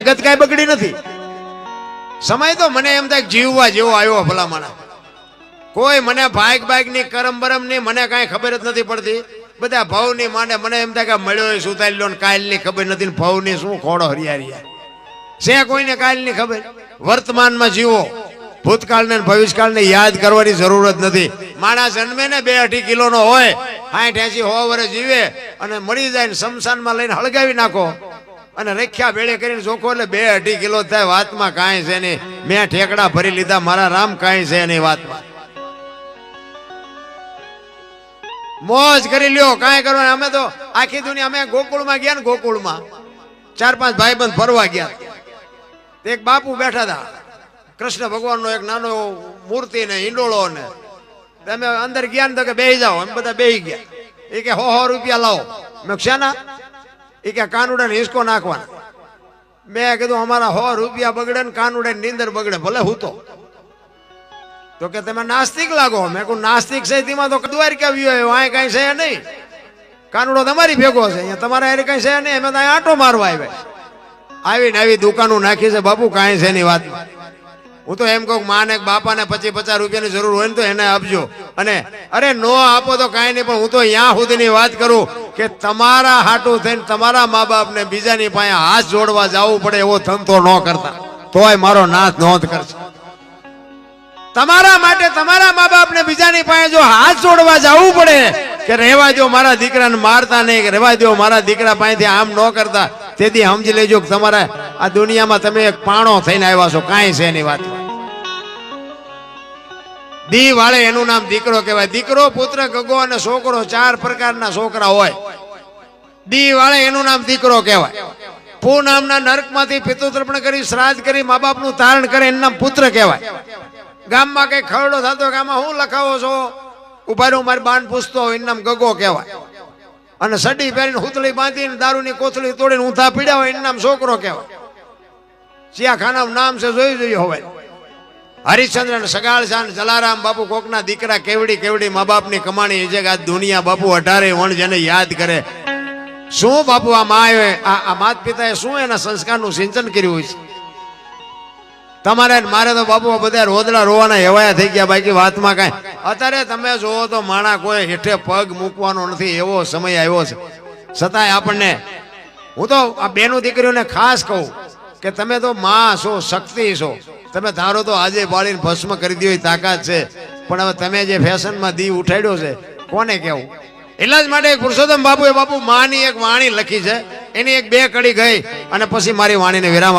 જગત કાંઈ બગડી નથી. સમય તો મને એમ થાય જીવવા જેવો આવ્યો ભલામણા. કોઈ મને ભાગ ની કરમ બરમ ની મને કાંઈ ખબર જ નથી પડતી. બધા ભાવની માંડે મને એમ થાય કે મળ્યો સુતાઈ લો ને કાલની ખબર નથી, ભાવની શું ખોડો હરિયારિયા છે, કોઈને કાલની ખબર. વર્તમાનમાં જીવો, ભૂતકાળને ભવિષ્યકાળને યાદ કરવાની જરૂર જ નથી. માણસ જન્મે ને 2-2.5 કિલોનો હોય, 60-80-100 વર્ષ જીવે અને મળી જાય ને શમશાનમાં લઈને હળગાવી નાખો અને રેખ્યા ભેળે કરીને જોખો એટલે 2-2.5 કિલો થાય. વાતમાં કાંઈ છે નહીં. મેં ઠેકડા ભરી લીધા મારા રામ, કાંઈ છે નહીં વાતમાં. મોજ કરી લ્યો, કાંઈ કરવાનું. અમે તો આખી દુનિયા અમે ગોકુળમાં ગયા ને, ગોકુળમાં 4-5 ભાઈબંધ ફરવા ગયા. એક બાપુ બેઠા હતા, કૃષ્ણ ભગવાનનો એક નાનો મૂર્તિ ને હિંડોળો ને. તમે અંદર ગયા ને તો કે બેહી જાઓ, એમ બધા બેહી ગયા. એ કે 100 રૂપિયા લાવો. મેં શાના? એ કે કાનુડા ને હિસકો નાખવાના. મેં કીધું અમારા 100 રૂપિયા બગડે ને કાનુડા ની નીંદર બગડે, ભલે હું તો કે તમે નાસ્તિક લાગો. મેં કહું નાસ્તિક છે તેમાં તો દ્વારકા આવ્યો, અહીં કઈ છે નહીં. કાનુડો તમારી ભેગો છે, અહીંયા તમારા હારે કઈ છે નહીં. અમે તો અહીં આંટો મારવા આવ્યા. આવીને આવી દુકાનો નાખી છે બાપુ, કાંઈ છે નહીં વાત. હું તો એમ કહું માને બાપાને 25-50 રૂપિયાની જરૂર હોય ને તો એને આપજો. અને અરે નો આપો તો કાંઈ નહીં, પણ હું તો અહીંયા સુધીની વાત કરું કે તમારા હાટું થઈને તમારા મા બાપને બીજાની પાસે હાથ જોડવા જવું પડે એવો ધંધો ન કરતા, તોય મારો નાથ નોંધ કરશે. તમારા માટે તમારા મા બાપને બીજાની પાસે જો હાથ જોડવા જવું પડે કે રહેવા દો મારા દીકરાને મારતા નહીં, કે રહેવા દો મારા દીકરા પાસેથી આમ ન કરતા, તેથી સમજી લેજો કે તમારા આ દુનિયામાં તમે એક પાણો થઈને આવ્યા છો, કાંઈ છે એની વાત. દી વાળે એનું નામ દીકરો કહેવાય. દીકરો, પુત્ર, ગગો અને છોકરો, 4 પ્રકારના છોકરા હોય. દી વાળે એનું નામ દીકરો કહેવાય. પૂ નામના નરકમાંથી પિતૃતર્પણ કરી શ્રાદ્ધ કરી મા બાપનું તારણ કરે એનું નામ પુત્ર કહેવાય. ગામમાં કઈ ખરડો થતો કે આમાં હું લખાવો છો, ઉભા રહો મારી બાન પૂછતો હોય, એનું નામ ગગો કહેવાય. અને સડી પહેરીને હુતળી બાંધીને દારૂની કોથળી તોડીને ઊંધા પીડ્યા હોય એનું નામ છોકરો કહેવાય. સિયાખાનાનું નામ છે, જોઈ જોઈએ હવે. હરિશ્ચંદ્ર સગાળ શાન જલારામ બાપુ કોકના દીકરા, કેવડી મા બાપની કમાણી છે કે આ દુનિયા બાપુ 18 વણ જેને યાદ કરે. શું બાપુ આ માએ આ માત પિતાએ શું એના સંસ્કારનું સિંચન કર્યું છે. તમારે મારે તો બાપુ બધા રોદડા રોવાના હેવાયા થઈ ગયા. બાકી વાતમાં કાંઈ અત્યારે તમે જોવો તો માણા કોઈ હેઠે પગ મૂકવાનો નથી, એવો સમય આવ્યો છે. છતાંય આપણને, હું તો આ બેનું દીકરીઓને ખાસ કહું કે તમે તો માં છો, શક્તિ છો. તમે ધારો તો આજે બાળીને ભસ્મ કરી દો એ તાકાત છે, પણ હવે તમે જે ફેશનમાં દી ઉઠાડ્યો છે કોને કહેવું. એટલા જ માટે પુરુષોત્તમ બાપુએ બાપુ માની એક વાણી લખી છે, એની 1-2 કડી ગઈ અને પછી મારી વાણીને વિરામ